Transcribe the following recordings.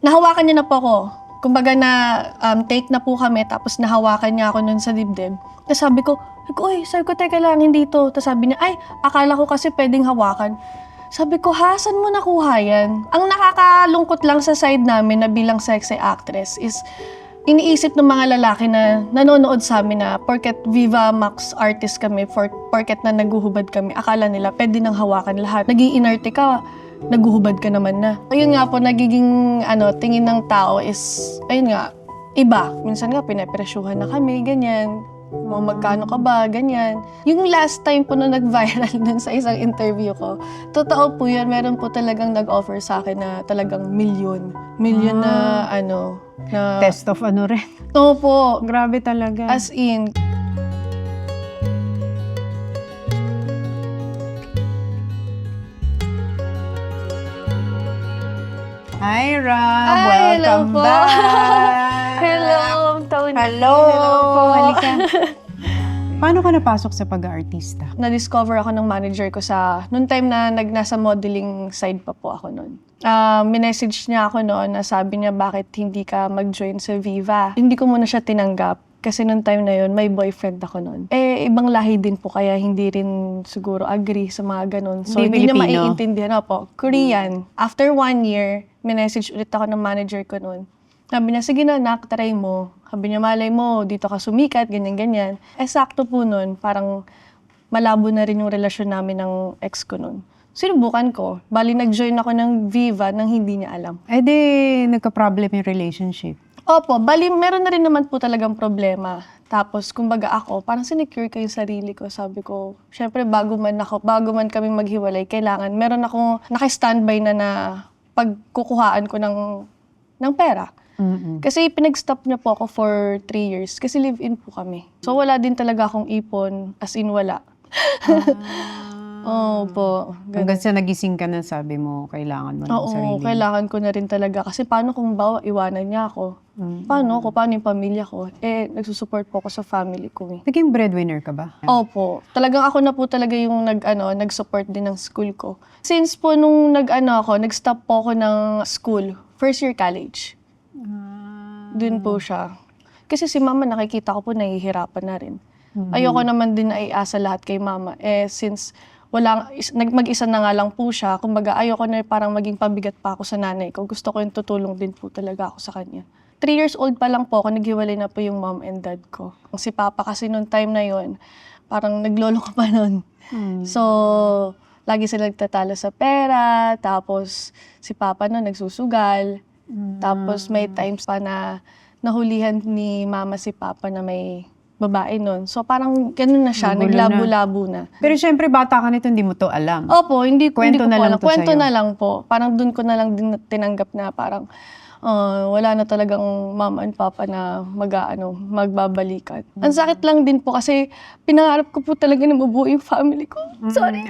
Nahawakan niya na po ako. Kumbaga take na po kami, tapos nahawakan niya ako nun sa dibdib. Tapos sabi ko, teka lang, hindi to. Tapos sabi niya, ay, akala ko kasi pwedeng hawakan. Sabi ko, ha, saan mo nakuha yan? Ang nakakalungkot lang sa side namin na bilang sexy actress is iniisip ng mga lalaki na nanonood sa amin na porket Viva Max artist kami, porket na naguhubad kami, akala nila pwede nang hawakan lahat. Nag-iinarte ka, naguhubad ka naman na. Ayun nga po, nagiging tingin ng tao is, ayun nga, iba. Minsan nga, pinapresyuhan na kami, ganyan. Magkano ka ba, ganyan. Yung last time po na nag-viral dun sa isang interview ko, totoo po yun, meron po talagang nag-offer sa akin na talagang milyon. Milyon na na... Test of rin. Oo po. Grabe talaga. As in. Hi, Ram! Ay, Welcome hello po. back! Hello, Tony. Hello! Hello po. Halika. Paano ka napasok sa pag-aartista? Na-discover ako ng manager ko noong time na nasa modeling side pa po ako noon. Minessage niya ako noon na sabi niya, bakit hindi ka mag-join sa Viva? Hindi ko muna siya tinanggap. Kasi noong time na yun, may boyfriend ako noon. Ibang lahi din po, kaya hindi rin siguro agree sa mga ganun. So, hindi niya maiintindihan. Opo, Korean. After 1 year, minessage ulit ako ng manager ko noon. Sabi niya, sige na, try mo. Sabi niya, malay mo, dito ka sumikat, ganyan-ganyan. Sakto po noon, parang malabo na rin yung relasyon namin ng ex ko noon. Sinubukan ko. Bali, nag-join ako ng Viva nang hindi niya alam. Nagka-problem yung relationship. Opo, bali, meron na rin naman po talagang problema. Tapos, kumbaga ako, parang sinecure ko yung sarili ko. Sabi ko, syempre, bago man kami maghiwalay, kailangan, meron akong naka-standby na pagkukuhaan ko ng pera. Mm-mm. Kasi pinag-stop niya po ako for 3 years. Kasi live-in po kami. So, wala din talaga akong ipon. As in, wala. Oo po. Hanggang sa nagising ka na, sabi mo, kailangan mo ng sarili. Oo, kailangan ko na rin talaga. Kasi paano kung iwanan niya ako? Paano yung pamilya ko? Nagsusupport po ako sa family ko. Naging breadwinner ka ba? Opo. Talagang ako na po talaga yung nag-support din ng school ko. Since po nung nag-stop po ako ng school, first year college. Doon po siya. Kasi si mama, nakikita ko po, nahihirapan na rin. Ayoko naman din na iasa lahat kay mama. Since mag-isa na nga lang po siya, kumbaga ayoko na parang maging pabigat pa ako sa nanay ko. Gusto ko yung tutulong din po talaga ako sa kanya. 3 years old pa lang po ako, naghiwalay na po yung mom and dad ko. Si papa kasi noong time na yon, parang naglolo ko pa nun. So, lagi sila nagtatalo sa pera, tapos si papa noon nagsusugal. Tapos may times pa na nahulihan ni mama si papa na may babae nun. So parang ganun na siya, naglabo-labo na. Pero syempre, bata ka nito, hindi mo to alam. Opo, hindi ko Kwento na po lang alam. to Kwento sa'yo. na lang po. Parang dun ko na lang din tinanggap na parang wala na talagang mama and papa na magbabalikan. Ang sakit lang din po kasi pinangarap ko po talaga na mabuo yung family ko. Sorry.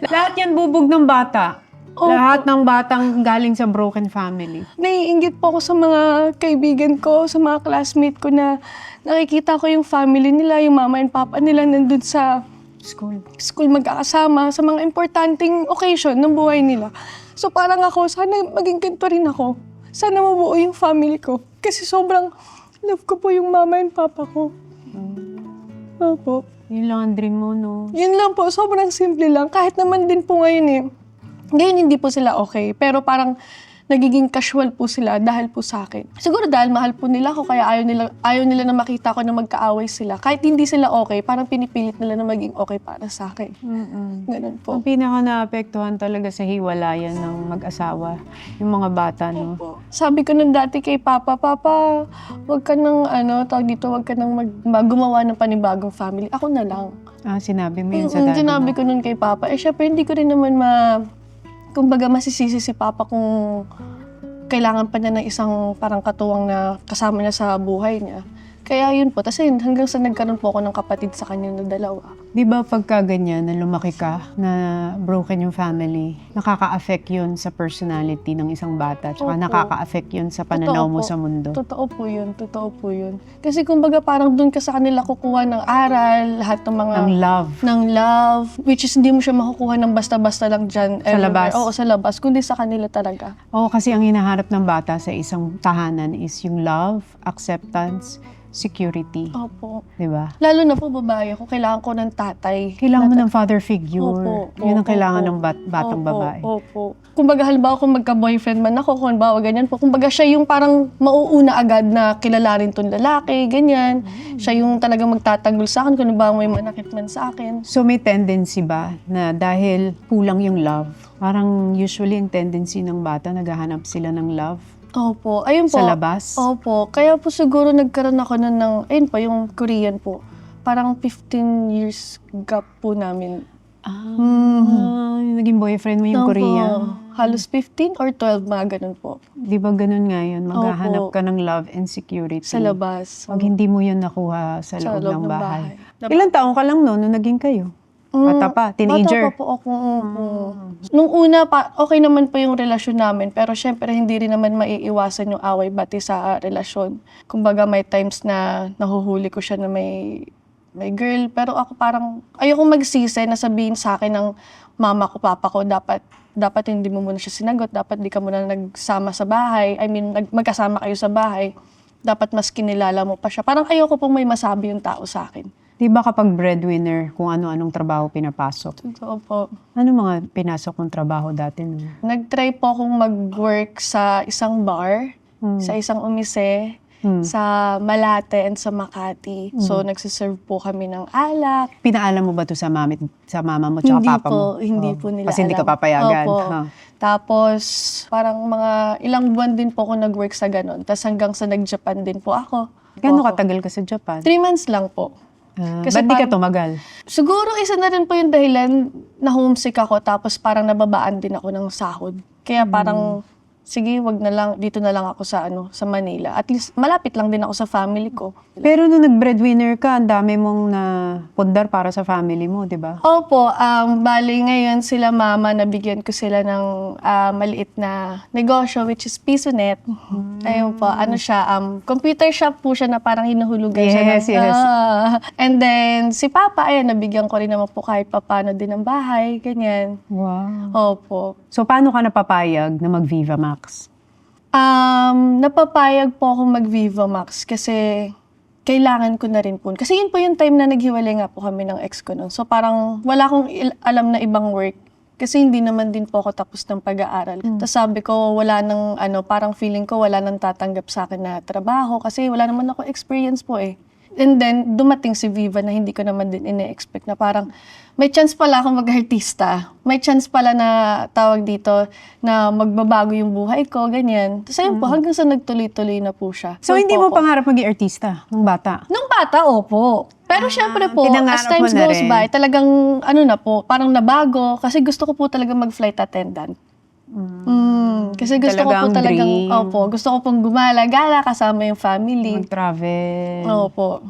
Lahat yan bubog ng bata. Opo. Lahat ng batang galing sa broken family. Naiinggit po ako sa mga kaibigan ko, sa mga classmate ko na nakikita ko yung family nila, yung mama and papa nila nandun sa school magkakasama sa mga importanteng occasion ng buhay nila. So parang ako, sana maging ganito rin ako. Sana mabuo yung family ko. Kasi sobrang love ko po yung mama and papa ko. Opo. Yun lang ang dream mo, no? Yun lang po, sobrang simple lang. Kahit naman din po ngayon ngayon hindi po sila okay, pero parang nagiging casual po sila dahil po sa akin. Siguro dahil mahal po nila ako, kaya ayaw nila na makita ko na magkaaway sila. Kahit hindi sila okay, parang pinipilit nila na maging okay para sa akin. Ganun po. Ang pinaka naapektuhan talaga sa hiwalayan ng mag-asawa, yung mga bata, no? Sabi ko nung dati kay Papa, wag ka nang wag ka nang gumawa ng panibagong family. Ako na lang. Sinabi mo yun sa dati Sinabi mo. ko nun kay Papa. Syempre hindi ko rin naman kumbaga masisisi si Papa kung kailangan pa niya ng isang parang katuwang na kasama niya sa buhay niya. Kaya yun po. Tapos yun, hanggang sa nagkaroon po ako ng kapatid sa kanya na dalawa. Di ba pagka ganyan, na lumaki ka, na broken yung family, nakaka-affect yun sa personality ng isang bata, tsaka Opo. nakaka-affect yun sa pananaw Totoo mo po. sa mundo. Totoo po yun. Totoo po yun. Kasi kumbaga parang doon ka sa kanila kukuha ng aral, lahat ng mga... Ang love. ng love, which is hindi mo siya makukuha ng basta-basta lang dyan. Sa labas. Oo, sa labas. Kundi sa kanila talaga. Oo, kasi ang hinaharap ng bata sa isang tahanan is yung love, acceptance, security. Opo. Di ba? Lalo na po babae ako, kailangan ko ng tatay. Kailangan mo ng father figure. Opo, Yun ang opo, kailangan opo. ng batang Opo, babae. Opo. Kumbaga halimbawa kung magka-boyfriend man ako, kung halimbawa ganyan po, kumbaga siya yung parang mauuna agad na kilala rin tong lalaki, ganyan. Siya yung talagang magtatanggol sa akin kung halimbawa may manakit man sa akin. So may tendency ba na dahil kulang yung love, parang usually yung tendency ng bata, naghahanap sila ng love Opo, ayun po. sa labas? Opo, kaya po siguro nagkaroon ako nun ng, ayun po, yung Korean po. Parang 15 years gap po namin. Naging boyfriend mo yung Opo, Korea. halos 15 or 12, mga ganun po. Di ba ganun nga yun? Maghahanap Opo. ka ng love and security. Sa labas. Pag hindi mo yun nakuha sa loob ng ng bahay. bahay. Ilang taong ka lang noon nung naging kayo? Bata pa, teenager. Bata pa po ako. Opo. Nung una pa, okay naman po yung relasyon namin. Pero syempre, hindi rin naman maiiwasan yung away bati sa relasyon. Kumbaga, may times na nahuhuli ko siya na may girl. Pero ako parang, ayokong magsisi na sabihin sa akin ng mama ko, papa ko, dapat hindi mo muna siya sinagot. Dapat di ka muna nagsama sa bahay. I mean, magkasama kayo sa bahay. Dapat mas kinilala mo pa siya. Parang ayoko pong may masabi yung tao sa akin. Di ba kapag breadwinner, kung ano-anong trabaho pinapasok? Totoo po. Ano mga pinasok kong trabaho dati nun? Nag-try po akong mag-work sa isang bar, sa isang umise, sa Malate and sa Makati. So, nagsiserve po kami ng alak. Pinaalam mo ba to sa mama mo tsaka Hindi papa po, mo? hindi Oh. po nila Kasi hindi ka alam. papayagan. Opo. Ha? Tapos, parang mga ilang buwan din po ako nag-work sa ganun. Tapos hanggang sa nag-Japan din po ako. Gano'ng katagal ka sa Japan? 3 months lang po. Kasi Ba't di ka parang- tumagal? Siguro isa na rin po yung dahilan na homesick ako tapos parang nababaan din ako ng sahod. Kaya parang sige, wag na lang, dito na lang ako sa Manila. At least malapit lang din ako sa family ko. Pero nung nag-breadwinner ka, ang dami mong napundar para sa family mo, di ba? Opo, bali ngayon sila mama, nabigyan ko sila ng maliit na negosyo which is Pisonet. Ayun po, ano siya, computer shop po siya na parang hinuhulugan siya. Yes, yes. And then si Papa, ayun, nabigyan ko rin naman po kahit papano din ng bahay, ganyan. Wow. Opo. So, paano ka napapayag na mag-Viva Max? Napapayag po akong mag-Viva Max kasi kailangan ko na rin po. Kasi yun po yung time na naghiwalay nga po kami ng ex ko nun. So parang wala akong alam na ibang work. Kasi hindi naman din po ako tapos ng pag-aaral. Tapos sabi ko, wala nang parang feeling ko wala nang tatanggap sa akin na trabaho kasi wala naman ako experience po eh. And then, dumating si Viva na hindi ko naman din ine-expect na parang may chance pala akong mag-artista. May chance pala na tawag dito na magbabago yung buhay ko, ganyan. Tapos ayun po, hanggang sa nagtuloy-tuloy na po siya. So, Yun hindi po mo ako. pangarap maging artista nung bata? Nung bata, opo. Pero syempre po, pinangarap as times mo na goes rin. by, talagang parang nabago. Kasi gusto ko po talaga mag-flight attendant. Kasi gusto ko po Talagang talagang, dream. gusto ko pong gumala-gala kasama yung family. Mag-travel. Opo.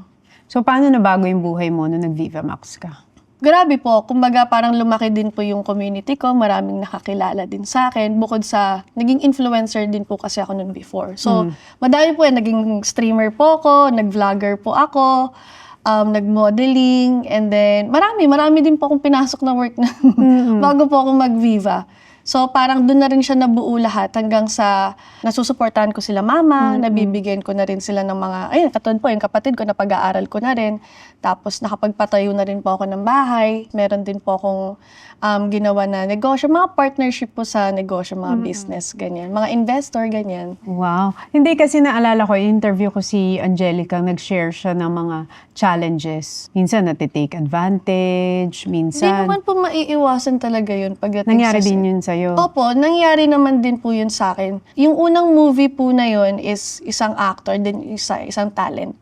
So, paano nabago yung buhay mo nung nag-Viva Max ka? Grabe po. Kumbaga parang lumaki din po yung community ko. Maraming nakakilala din sa akin. Bukod sa, naging influencer din po kasi ako noon before. So, madami po yan. Naging streamer po ako, nag-vlogger po ako, nag-modeling, and then marami din po akong pinasok na work na bago po ako mag-Viva. So parang doon na rin siya nabuo lahat hanggang sa nasusuportahan ko sila mama, nabibigyan ko na rin sila ng mga, ayun, katulad po, yung kapatid ko, napag-aaral ko na rin. Tapos nakapagpatayo na rin po ako ng bahay. Meron din po akong ginawa na negosyo, mga partnership po sa negosyo, mga business, ganyan. Mga investor, ganyan. Wow. Hindi kasi naalala ko, interview ko si Angelica, nag-share siya ng mga challenges. Minsan natitake advantage, Hindi minsan naman po maiiwasan talaga yun pagdating nangyari sa din yun sa'yo. Opo, nangyari naman din po yun sa akin. Yung unang movie po na yun is isang actor, din isang talent.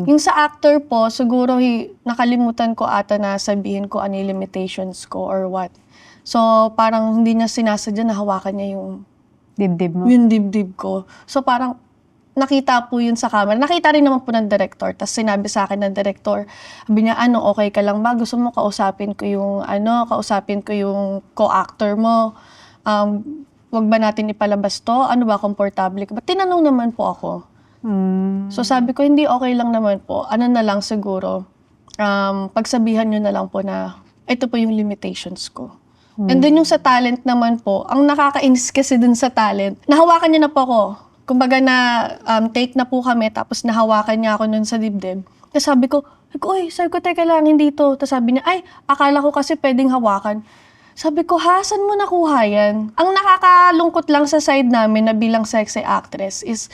Yung sa actor po, siguro nakalimutan ko ata na sabihin ko ano yung limitations ko or what. So, parang hindi niya sinasadya na hawakan niya yung Dibdib mo. dibdib ko. So, parang nakita po yun sa camera. Nakita rin naman po ng director. Tapos sinabi sa akin ng director, sabi niya, okay ka lang ba? Gusto mo kausapin ko yung, co-actor mo. Wag ba natin ipalabas to? Ano ba, komportable ka ba? Tinanong naman po ako. So sabi ko, hindi, okay lang naman po. Ano na lang siguro, pagsabihan nyo na lang po na ito po yung limitations ko. And then yung sa talent naman po, ang nakakainis kasi dun sa talent, nahawakan niya na po ako. Kumbaga take na po kami, tapos nahawakan niya ako nun sa dibdib. Tapos sabi ko, teka lang, hindi to. Tapos sabi niya, ay, akala ko kasi pwedeng hawakan. Sabi ko, saan mo nakuha yan? Ang nakakalungkot lang sa side namin na bilang sexy actress is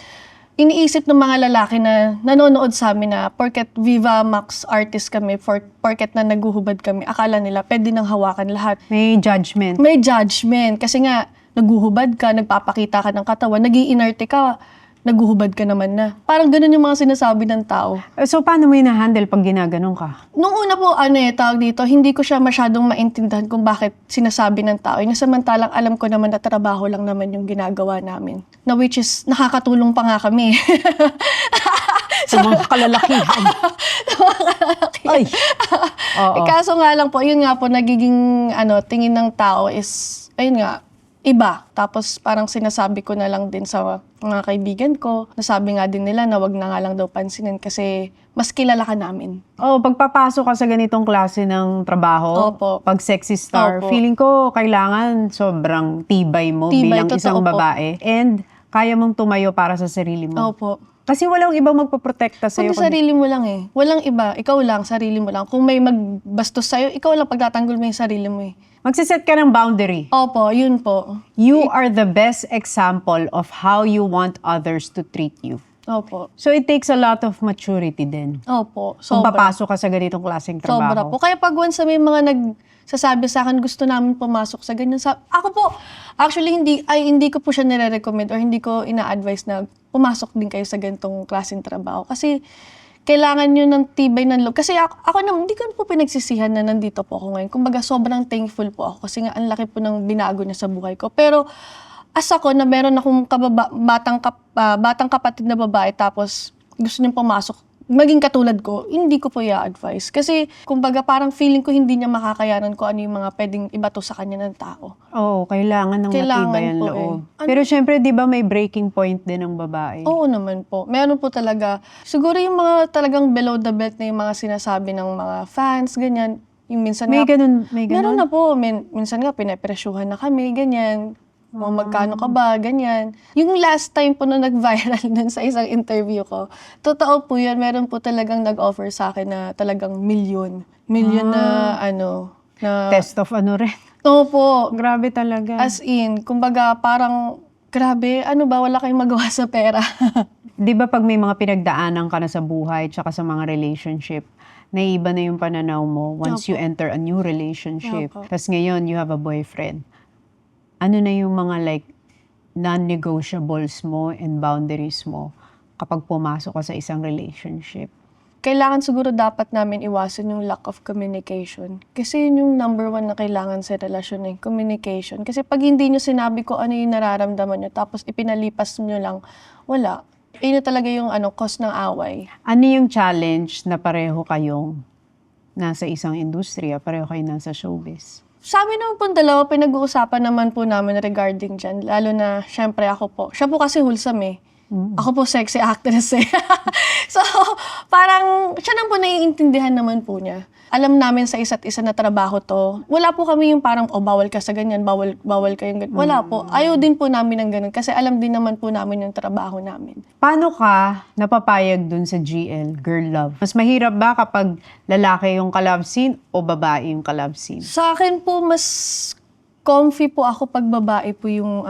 iniisip ng mga lalaki na nanonood sa amin na porket Viva Max artist kami, porket na naguhubad kami, akala nila pwede nang hawakan lahat. May judgment. May judgment. Kasi nga, naguhubad ka, nagpapakita ka ng katawan, nag-iinarte ka, naguhubad ka naman na. Parang ganun yung mga sinasabi ng tao. So, paano mo hina-handle pag ginaganon ka? Nung una po, tawag dito, hindi ko siya masyadong maintindihan kung bakit sinasabi ng tao. Samantalang alam ko naman na trabaho lang naman yung ginagawa namin. Na which is, nakakatulong pa nga kami. Sa mga kalalakihan. Ay! Oo. Kaso nga lang po, yun nga po, nagiging tingin ng tao is, ayun nga, iba. Tapos parang sinasabi ko na lang din sa mga kaibigan ko, nasabi nga din nila na wag na nga lang daw pansinin kasi mas kilala ka namin. Pagpapasok ka sa ganitong klase ng trabaho, Opo. pag sexy star, Opo. feeling ko kailangan sobrang tibay mo bilang Totoo isang po. babae. And kaya mong tumayo para sa sarili mo. Opo. Kasi walang ibang magpoprotekta sa'yo. Kundi sarili mo lang eh. Walang iba. Ikaw lang, sarili mo lang. Kung may magbastos sa'yo, ikaw lang pagtatanggol mo yung sarili mo eh. Magsiset ka ng boundary. Opo, yun po. You are the best example of how you want others to treat you. Opo. So it takes a lot of maturity din. Opo. Kung Sobra. papasok ka sa ganitong klaseng Sobra po. trabaho. Kaya pag once na may mga nagsasabi sa akin, gusto namin pumasok sa ganyan. Ako po, actually, hindi ko po siya nire-recommend or hindi ko ina-advise na pumasok din kayo sa ganitong klaseng trabaho. Kasi kailangan nyo ng tibay ng loob. Kasi ako naman, hindi ko po pinagsisihan na nandito po ako ngayon. Kumbaga, sobrang thankful po ako kasi nga ang laki po ng binago niya sa buhay ko. Pero as ako na meron akong batang kapatid na babae tapos gusto niyang pumasok, maging katulad ko, hindi ko po i-advise. Kasi, kumbaga, parang feeling ko hindi niya makakayanan ko ano yung mga pwedeng ibato sa kanya ng tao. Oo, kailangan ng matibay ang po loob. eh. Pero syempre, di ba may breaking point din ng babae? Oo naman po. Meron po talaga. Siguro yung mga talagang below the belt na yung mga sinasabi ng mga fans, ganyan. Yung minsan May nga, ganun, may ganun? meron na po. Minsan nga, pinapresyuhan na kami, ganyan. Mga magkano ka ba, ganyan. Yung last time po na nag-viral dun sa isang interview ko, totoo po yun, meron po talagang nag-offer sa akin na talagang milyon. Milyon na na... Test of ano rin. Opo. Grabe talaga. As in, kumbaga parang, grabe, wala kayong magawa sa pera. Di ba pag may mga pinagdaanan ka na sa buhay tsaka sa mga relationship, naiiba na yung pananaw mo once you enter a new relationship. Opo. Tapos ngayon, you have a boyfriend. Ano na yung mga non-negotiables mo and boundaries mo kapag pumasok ka sa isang relationship? Kailangan siguro dapat namin iwasan yung lack of communication. Kasi yun yung number one na kailangan sa relasyon, communication. Kasi pag hindi nyo sinabi ko ano yung nararamdaman nyo, tapos ipinalipas nyo lang, wala. Yun na talaga yung cause ng away. Ano yung challenge na pareho kayong nasa isang industriya, pareho kayo nasa showbiz? Sa amin naman po dalawa, pinag-uusapan naman po namin regarding dyan. Lalo na, syempre ako po. Siya po kasi wholesome eh. Ako po sexy actress eh. So, parang siya naman po naiintindihan naman po niya. Alam namin sa isa't isa na trabaho to. Wala po kami yung parang, bawal ka sa ganyan, bawal kayong ganyan. Wala po. Ayaw din po namin ng ganun kasi alam din naman po namin yung trabaho namin. Paano ka napapayag dun sa GL, Girl Love? Mas mahirap ba kapag lalaki yung ka-love scene o babae yung ka-love scene? Sa akin po, mas comfy po ako pag babae po yung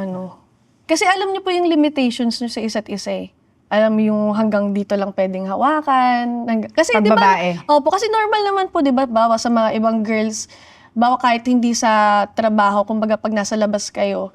Kasi alam niyo po yung limitations niyo sa isa't isa eh. Alam yung hanggang dito lang pwedeng hawakan. Kasi Pag di ba? babae. Opo, kasi normal naman po, di ba? Bawa sa mga ibang girls, bawa kahit hindi sa trabaho, kumbaga pag nasa labas kayo,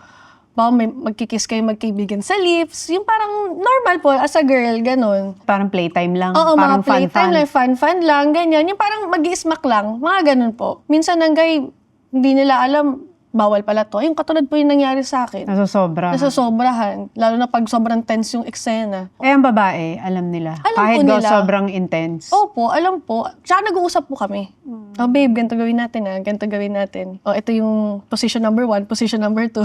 bawa may magkikiss kayo magkaibigan sa lips, yung parang normal po as a girl, ganun. Parang playtime lang, Oo, parang mga playtime fun-fun. lang, fun lang, ganyan. Yung parang mag-i-smack lang, mga ganun po. Minsan ng guy, hindi nila alam, bawal pala to. Yung katulad po yung nangyari sa akin. Nasosobra. Nasasobrahan. Lalo na pag sobrang tense yung eksena. Eh, ang babae, alam nila. Alam Kahit po nila. sobrang intense. Opo, alam po. Tsaka nag-uusap po kami. Oh, babe, ganito gawin natin ganito gawin natin. Oh, ito yung position number 1, position number 2.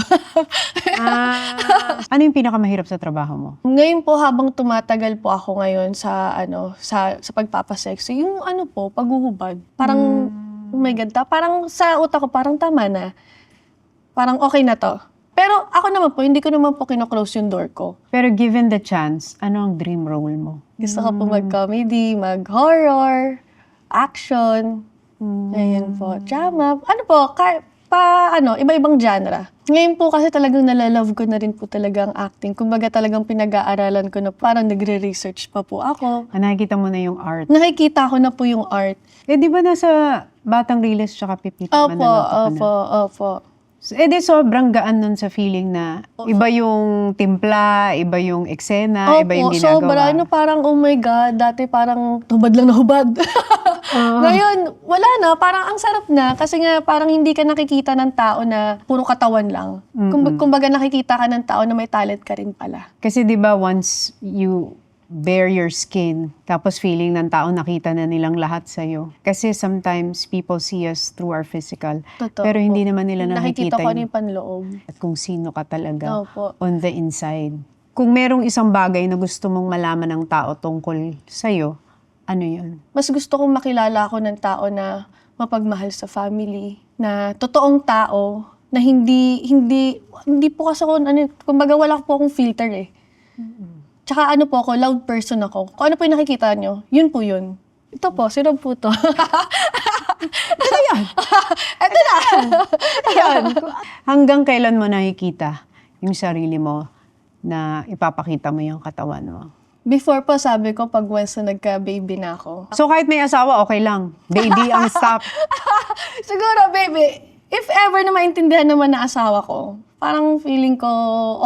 Ano yung pinakamahirap sa trabaho mo? Ngayon po, habang tumatagal po ako ngayon sa sa pagpapasexy, yung po, paghuhubad. Parang, oh my God, parang sa utak ko, parang tama na. Parang okay na to. Pero ako naman po, hindi ko naman po kino-close yung door ko. Pero given the chance, ano ang dream role mo? Gusto ko po mag-comedy, mag-horror, action, ayan po, drama. Ano po, iba-ibang genre. Ngayon po kasi talagang nalalove ko na rin po talaga ang acting. Kumbaga talagang pinag-aaralan ko na parang nagre-research pa po ako. Nakikita mo na yung art. Nakikita ko na po yung art. Eh, di ba nasa Batang Riles tsaka Pipita Opo, Manaloto ka na? opo. Eh, di sobrang gaan nun sa feeling na iba yung timpla, iba yung eksena, iba yung ginagawa. Sobra. Parang, oh my God, dati parang hubad lang na hubad. Ngayon, wala na. Parang ang sarap na. Kasi nga, parang hindi ka nakikita ng tao na puro katawan lang. Kumbaga nakikita ka ng tao na may talent ka rin pala. Kasi di ba once you bare your skin, tapos feeling ng tao nakita na nilang lahat sa'yo. Kasi sometimes people see us through our physical, Totoo pero hindi po. naman nila nakikita Nakikita ko ano yung yung panloob. at kung sino ka talaga Opo. on the inside. Kung merong isang bagay na gusto mong malaman ng tao tungkol sa'yo, ano yun? Mas gusto kong makilala ako ng tao na mapagmahal sa family, na totoong tao, na hindi po kasi ako, kumbaga wala po akong filter eh. Tsaka po ako, loud person ako. Kung ano po yung nakikita nyo, yun po yun. Ito po, si Rob po to. Ito yan! Ito na! Yan. Hanggang kailan mo nakikita yung sarili mo na ipapakita mo yung katawan mo? Before po, sabi ko, pag once na nagka-baby na ako. So kahit may asawa, okay lang. Baby ang stop. Siguro, baby, if ever na maintindihan naman na asawa ko, parang feeling ko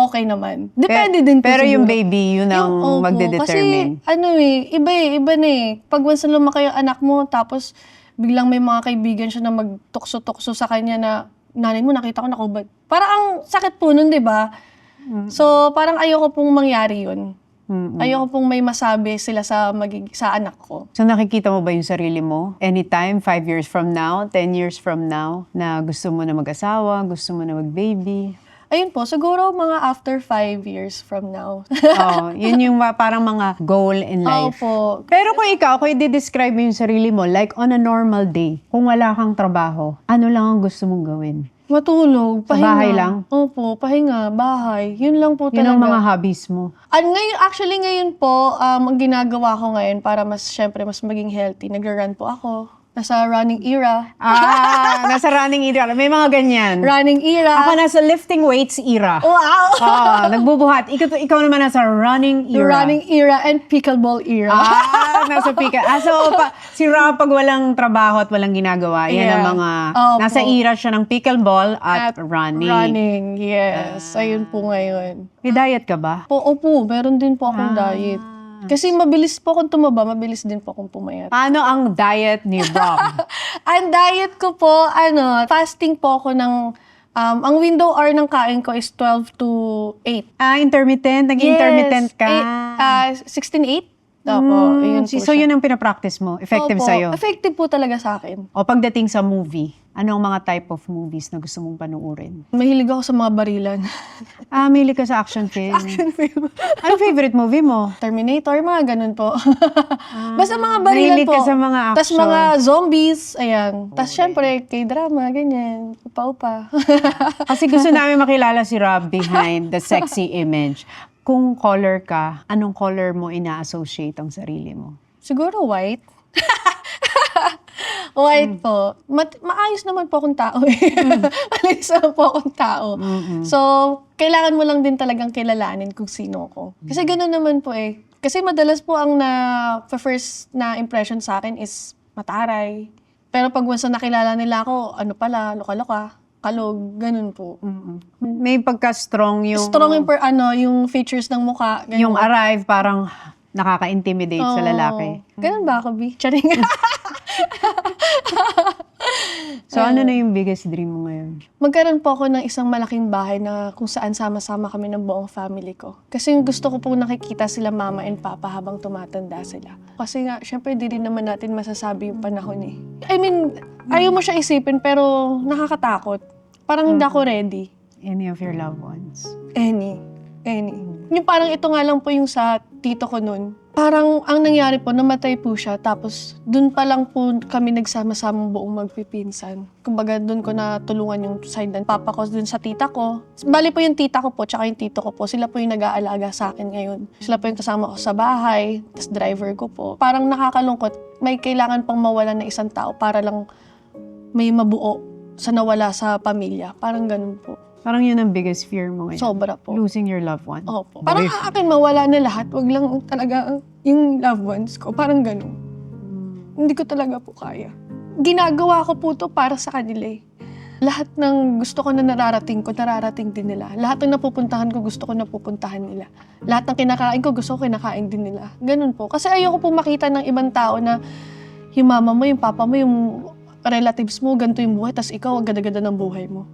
okay naman. Depende din po Pero siguro. yung baby, yun ang Opo, magdedetermine. Kasi, iba na eh. Pag once na lumaki yung anak mo, tapos biglang may mga kaibigan siya na magtukso-tukso sa kanya na, nanay mo, nakita ko nakubad. Parang ang sakit po nun, di ba? So, parang ayoko pong mangyari yun. Ayoko pong may masabi sila sa anak ko. So nakikita mo ba yung sarili mo? Anytime, 5 years from now, 10 years from now, na gusto mo na mag-asawa, gusto mo na mag-baby? Ayun po, siguro mga after 5 years from now. Oh, yun yung parang mga goal in life. Opo. Pero kung ikaw i-describe mo yung sarili mo, like on a normal day, kung wala kang trabaho, ano lang ang gusto mong gawin? Matulog, Sa pahinga. bahay lang? Opo, pahinga, bahay. Yun lang po Yun talaga. ang mga hobbies mo. Ngayon po, ang ginagawa ko ngayon para syempre mas maging healthy, nagra-run po ako. Nasa running era. Nasa running era. May mga ganyan. Running era. Ako nasa lifting weights era. Wow! Nagbubuhat. Ikaw naman nasa running era. Running era and pickleball era. Nasa pick. So, si Ra, pag walang trabaho at walang ginagawa, yan ang Yeah. mga, Opo. nasa era siya ng pickleball at running. Running, yes. Ayun po ngayon. May diet ka ba? Opo, meron din po akong diet. Kasi mabilis po akong tumaba, mabilis din po akong pumayat. Paano ang diet ni Rob? Ang diet ko po, fasting po ako ng, ang window hour ng kain ko is 12 to 8. Intermittent? Naging intermittent ka? 16-8? Opo, yun po So, siya. yun ang pinapractice mo? Effective Opo, sa'yo? effective po talaga sa akin. O pagdating sa movie, ano ang mga type of movies na gusto mong panuorin? Mahilig ako sa mga barilan. Mahilig ka sa action film. Action film. Ano favorite movie mo? Terminator, mga ganun po. Basta mga barilan mahilig po. ka sa mga Tapos action. mga zombies, ayan. Tapos syempre, K-drama, ganyan. Upa-upa. Kasi gusto namin makilala si Rob behind the sexy image. Kung color ka, anong color mo ina-associate ang sarili mo? Siguro white. White po. Maayos naman po akong tao eh. Maayos naman po akong tao. So, kailangan mo lang din talagang kilalanin kung sino ko. Kasi gano'n naman po eh. Kasi madalas po ang first na impression sa akin is mataray. Pero pag once na nakilala nila ako, ano pala, loka-loka, kalog, ganun po. May pagka-strong yung... Strong yung features ng mukha. Ganun. Yung arrive, parang nakaka-intimidate sa lalaki. Ganun ba ako, B? Charing. So, ano na yung biggest dream mo ngayon? Magkaroon po ako ng isang malaking bahay na kung saan sama-sama kami ng buong family ko. Kasi yung gusto ko po nakikita sila mama and papa habang tumatanda sila. Kasi nga, syempre di rin naman natin masasabi yung panahon eh. I mean, ayaw mo siya isipin pero nakakatakot. Parang hindi ako ready. Any of your loved ones? Any. Yung parang ito nga lang po yung sa tito ko nun. Parang ang nangyari po, namatay po siya. Tapos dun pa lang po kami nagsama-samang buong magpipinsan. Kumbaga dun ko natulungan yung side ng papa ko dun sa tita ko. Bali po yung tita ko po tsaka yung tito ko po. Sila po yung nag-aalaga sa akin ngayon. Sila po yung kasama ko sa bahay. Tapos driver ko po. Parang nakakalungkot. May kailangan pang mawalan na isang tao para lang may mabuo sa nawala sa pamilya. Parang ganun po. Parang yun ang biggest fear mo ngayon. Sobra po. Losing your loved one. Opo. Parang akin mawala na lahat. Wag lang talaga yung loved ones ko. Parang ganun. Hindi ko talaga po kaya. Ginagawa ko po to para sa kanila eh. Lahat ng gusto ko na nararating ko, nararating din nila. Lahat ng napupuntahan ko, gusto ko napupuntahan nila. Lahat ng kinakain ko, gusto ko kinakain din nila. Ganun po. Kasi ayoko po makita ng ibang tao na yung mama mo, yung papa mo, yung relatives mo, ganito yung buhay, tas ikaw, ang ganda-ganda ng buhay mo.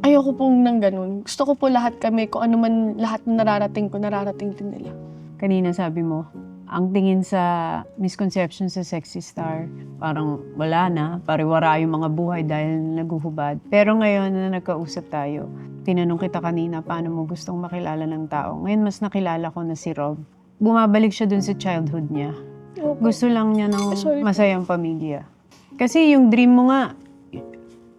Ayoko pong nang ganun. Gusto ko po lahat kami, kung ano man lahat na nararating ko, nararating din nila. Kanina sabi mo, ang tingin sa misconception sa sexy star, parang wala na, pariwara yung mga buhay dahil naguhubad. Pero ngayon na nagkausap tayo, tinanong kita kanina paano mo gustong makilala ng tao. Ngayon mas nakilala ko na si Rob. Bumabalik siya dun sa childhood niya. Gusto lang niya ng masayang pamilya. Kasi yung dream mo nga,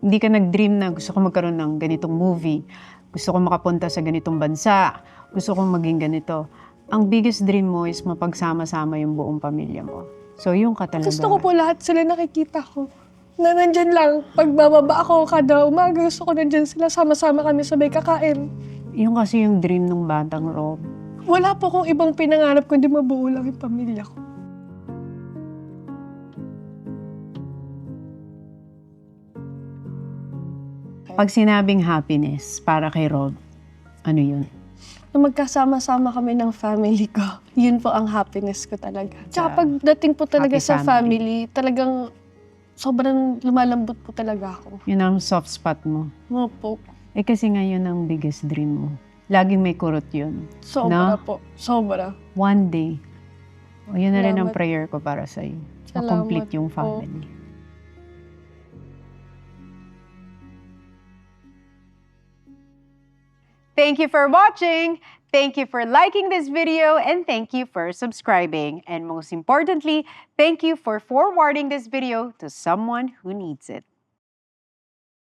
hindi ka nag-dream na gusto ko magkaroon ng ganitong movie, gusto ko makapunta sa ganitong bansa, gusto kong maging ganito. Ang biggest dream mo is mapagsama-sama yung buong pamilya mo. So, yung ka talaga. Gusto ko po lahat sila nakikita ko. Na nandyan lang. Pag bababa ako kada umaga, gusto ko nandyan sila. Sama-sama kami sabay kakain. Yung kasi yung dream ng batang Rob. Wala po akong ibang pinangarap kundi mabuo lang yung pamilya ko. Pag sinabing happiness para kay Rob, ano yun? Na magkasama-sama kami ng family ko. Yun po ang happiness ko talaga. Tsaka pagdating po talaga Happy sa family. family, talagang sobrang lumalambot po talaga ako. Yun ang soft spot mo. Opo. Eh kasi nga yun ang biggest dream mo. Laging may kurot yun. Sobra No? po. Sobra. One day. O yun na rin ang Salamat. prayer ko para sa'yo. Salamat Ma-complete yung po. family. Thank you for watching! Thank you for liking this video and thank you for subscribing. And most importantly, thank you for forwarding this video to someone who needs it.